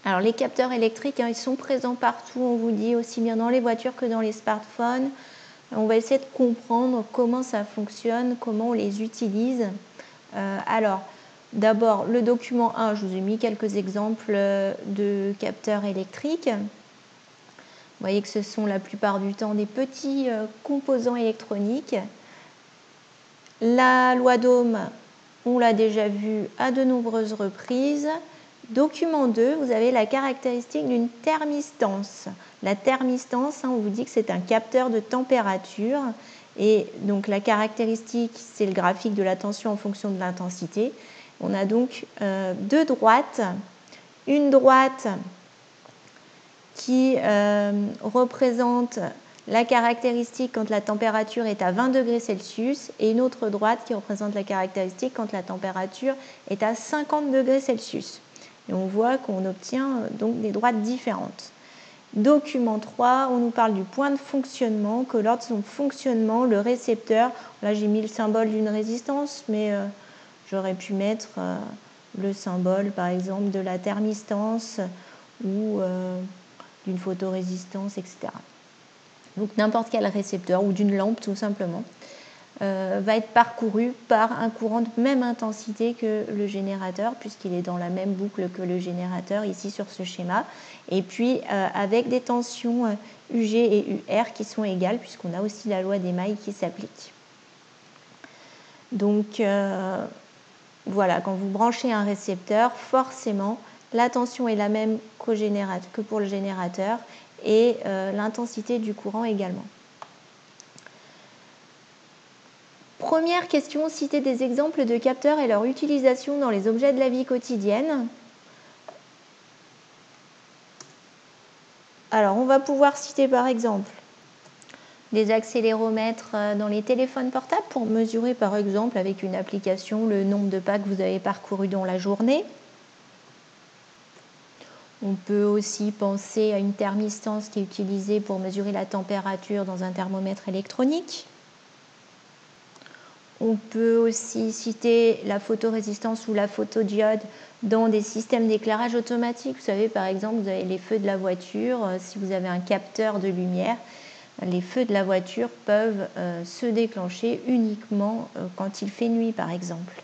Alors les capteurs électriques, ils sont présents partout, on vous dit, aussi bien dans les voitures que dans les smartphones. On va essayer de comprendre comment ça fonctionne, comment on les utilise. Alors, d'abord, le document 1, je vous ai mis quelques exemples de capteurs électriques. Vous voyez que ce sont la plupart du temps des petits composants électroniques. La loi d'Ohm, on l'a déjà vu à de nombreuses reprises. Document 2, vous avez la caractéristique d'une thermistance. La thermistance, on vous dit que c'est un capteur de température. Et donc la caractéristique, c'est le graphique de la tension en fonction de l'intensité. On a donc deux droites. Une droite qui représente la caractéristique quand la température est à 20 degrés Celsius et une autre droite qui représente la caractéristique quand la température est à 50 degrés Celsius. Et on voit qu'on obtient donc des droites différentes. Document 3, on nous parle du point de fonctionnement, que lors de son fonctionnement, le récepteur, là j'ai mis le symbole d'une résistance, mais j'aurais pu mettre le symbole par exemple de la thermistance ou d'une photorésistance, etc. Donc n'importe quel récepteur ou d'une lampe tout simplement va être parcouru par un courant de même intensité que le générateur, puisqu'il est dans la même boucle que le générateur ici sur ce schéma, et puis avec des tensions UG et UR qui sont égales, puisqu'on a aussi la loi des mailles qui s'applique. Donc voilà, quand vous branchez un récepteur, forcément la tension est la même que pour le générateur et l'intensité du courant également. Première question, citer des exemples de capteurs et leur utilisation dans les objets de la vie quotidienne. Alors, on va pouvoir citer par exemple des accéléromètres dans les téléphones portables pour mesurer par exemple avec une application le nombre de pas que vous avez parcouru dans la journée. On peut aussi penser à une thermistance qui est utilisée pour mesurer la température dans un thermomètre électronique. On peut aussi citer la photorésistance ou la photodiode dans des systèmes d'éclairage automatique. Vous savez, par exemple, vous avez les feux de la voiture. Si vous avez un capteur de lumière, les feux de la voiture peuvent se déclencher uniquement quand il fait nuit, par exemple.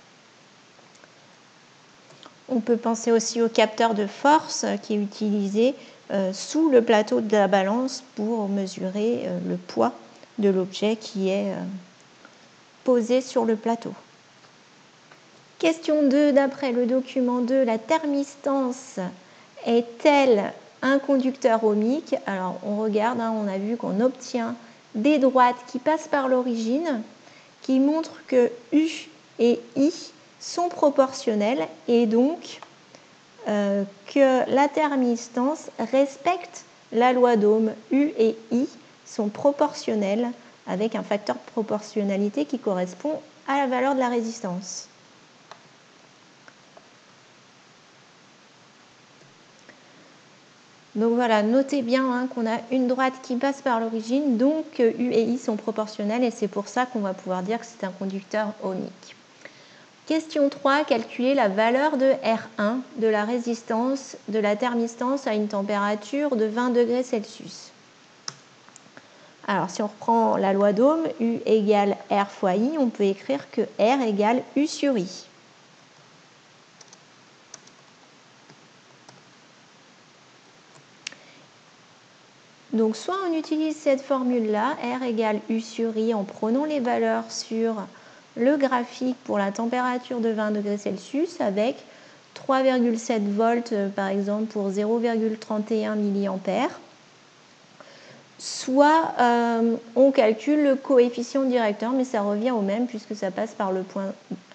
On peut penser aussi au capteur de force qui est utilisé sous le plateau de la balance pour mesurer le poids de l'objet qui est posé sur le plateau. Question 2, d'après le document 2, la thermistance est-elle un conducteur ohmique? Alors on regarde, on a vu qu'on obtient des droites qui passent par l'origine, qui montrent que U et I sont proportionnelles et donc que la thermistance respecte la loi d'Ohm. U et I sont proportionnelles avec un facteur de proportionnalité qui correspond à la valeur de la résistance. Donc voilà, notez bien qu'on a une droite qui passe par l'origine, donc U et I sont proportionnelles et c'est pour ça qu'on va pouvoir dire que c'est un conducteur ohmique. Question 3, calculer la valeur de R1 de la résistance de la thermistance à une température de 20 degrés Celsius. Alors, si on reprend la loi d'Ohm, U égale R fois I, on peut écrire que R égale U sur I. Donc, soit on utilise cette formule-là, R égale U sur I, en prenant les valeurs sur le graphique pour la température de 20 degrés Celsius avec 3,7 volts, par exemple, pour 0,31 mA. Soit on calcule le coefficient directeur, mais ça revient au même puisque ça passe par le point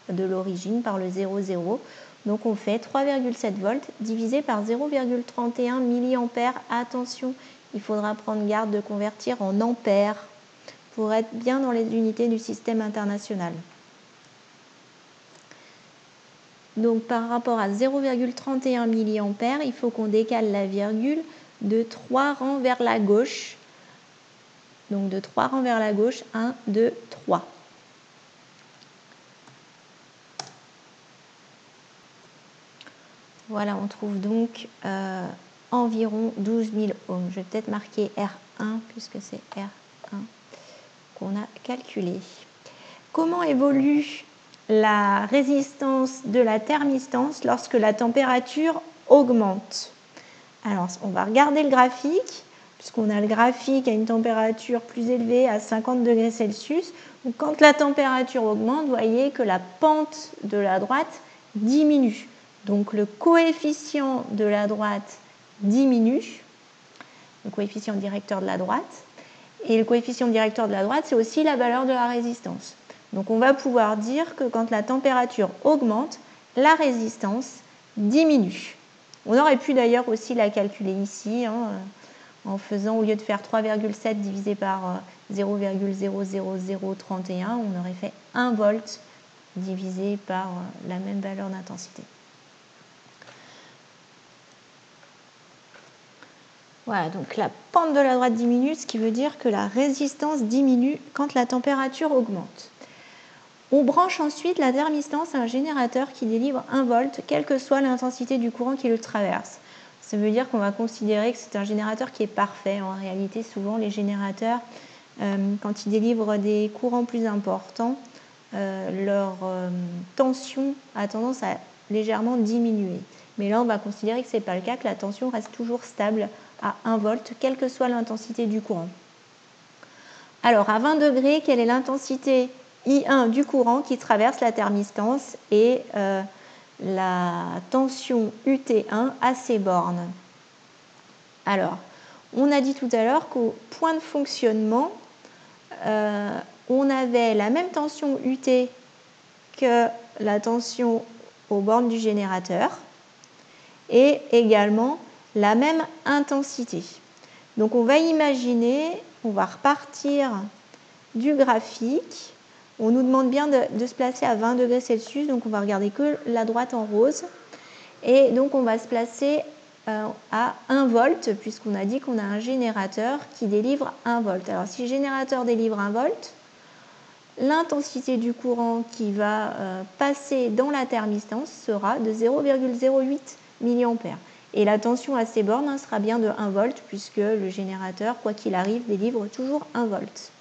de l'origine, par le 0,0. Donc on fait 3,7 volts divisé par 0,31 mA. Attention, il faudra prendre garde de convertir en ampères pour être bien dans les unités du système international. Donc par rapport à 0,31 mA, il faut qu'on décale la virgule de 3 rangs vers la gauche. Donc de 3 rangs vers la gauche, 1, 2, 3. Voilà, on trouve donc environ 12 000 ohms. Je vais peut-être marquer R1 puisque c'est R1 qu'on a calculé. Comment évolue la résistance de la thermistance lorsque la température augmente? Alors, on va regarder le graphique, puisqu'on a le graphique à une température plus élevée à 50 degrés Celsius. Donc, quand la température augmente, vous voyez que la pente de la droite diminue. Donc, le coefficient de la droite diminue, le coefficient directeur de la droite. Et le coefficient directeur de la droite, c'est aussi la valeur de la résistance. Donc, on va pouvoir dire que quand la température augmente, la résistance diminue. On aurait pu d'ailleurs aussi la calculer ici, en faisant, au lieu de faire 3,7 divisé par 0,00031, on aurait fait 1 volt divisé par la même valeur d'intensité. Voilà, donc la pente de la droite diminue, ce qui veut dire que la résistance diminue quand la température augmente. On branche ensuite la thermistance à un générateur qui délivre 1 volt, quelle que soit l'intensité du courant qui le traverse. Ça veut dire qu'on va considérer que c'est un générateur qui est parfait. En réalité, souvent, les générateurs, quand ils délivrent des courants plus importants, leur tension a tendance à légèrement diminuer. Mais là, on va considérer que ce n'est pas le cas, que la tension reste toujours stable à 1 volt, quelle que soit l'intensité du courant. Alors, à 20 degrés, quelle est l'intensité I1 du courant qui traverse la thermistance et la tension UT1 à ces bornes? Alors, on a dit tout à l'heure qu'au point de fonctionnement, on avait la même tension UT que la tension aux bornes du générateur et également la même intensité. Donc, on va imaginer, on va repartir du graphique. On nous demande bien de se placer à 20 degrés Celsius, donc on va regarder que la droite en rose. Et donc on va se placer à 1 volt, puisqu'on a dit qu'on a un générateur qui délivre 1 volt. Alors si le générateur délivre 1 volt, l'intensité du courant qui va passer dans la thermistance sera de 0,08 mA. Et la tension à ces bornes sera bien de 1 volt, puisque le générateur, quoi qu'il arrive, délivre toujours 1 volt.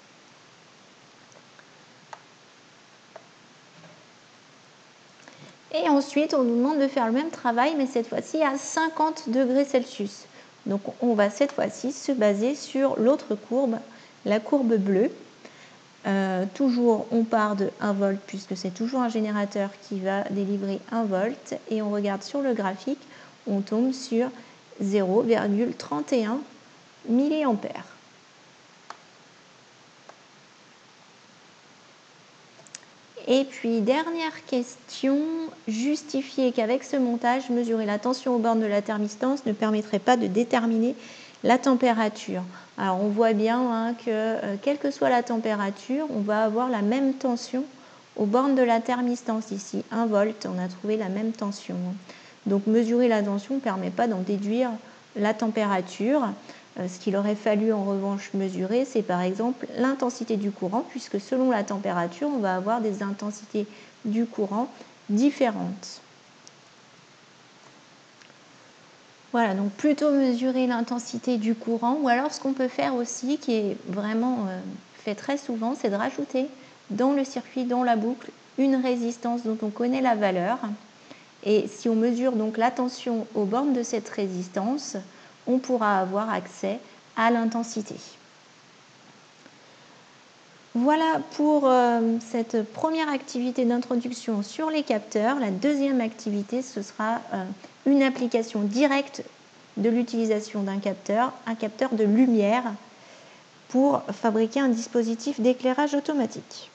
Et ensuite, on nous demande de faire le même travail, mais cette fois-ci à 50 degrés Celsius. Donc, on va cette fois-ci se baser sur l'autre courbe, la courbe bleue. Toujours, on part de 1 volt, puisque c'est toujours un générateur qui va délivrer 1 volt. Et on regarde sur le graphique, on tombe sur 0,31 mA. Et puis, dernière question, justifier qu'avec ce montage, mesurer la tension aux bornes de la thermistance ne permettrait pas de déterminer la température. Alors, on voit bien que, quelle que soit la température, on va avoir la même tension aux bornes de la thermistance. Ici, 1 volt, on a trouvé la même tension. Donc, mesurer la tension ne permet pas d'en déduire la température. Ce qu'il aurait fallu en revanche mesurer, c'est par exemple l'intensité du courant, puisque selon la température, on va avoir des intensités du courant différentes. Voilà, donc plutôt mesurer l'intensité du courant, ou alors ce qu'on peut faire aussi, qui est vraiment fait très souvent, c'est de rajouter dans le circuit, dans la boucle, une résistance dont on connaît la valeur. Et si on mesure donc la tension aux bornes de cette résistance, on pourra avoir accès à l'intensité. Voilà pour cette première activité d'introduction sur les capteurs. La deuxième activité, ce sera une application directe de l'utilisation d'un capteur, un capteur de lumière, pour fabriquer un dispositif d'éclairage automatique.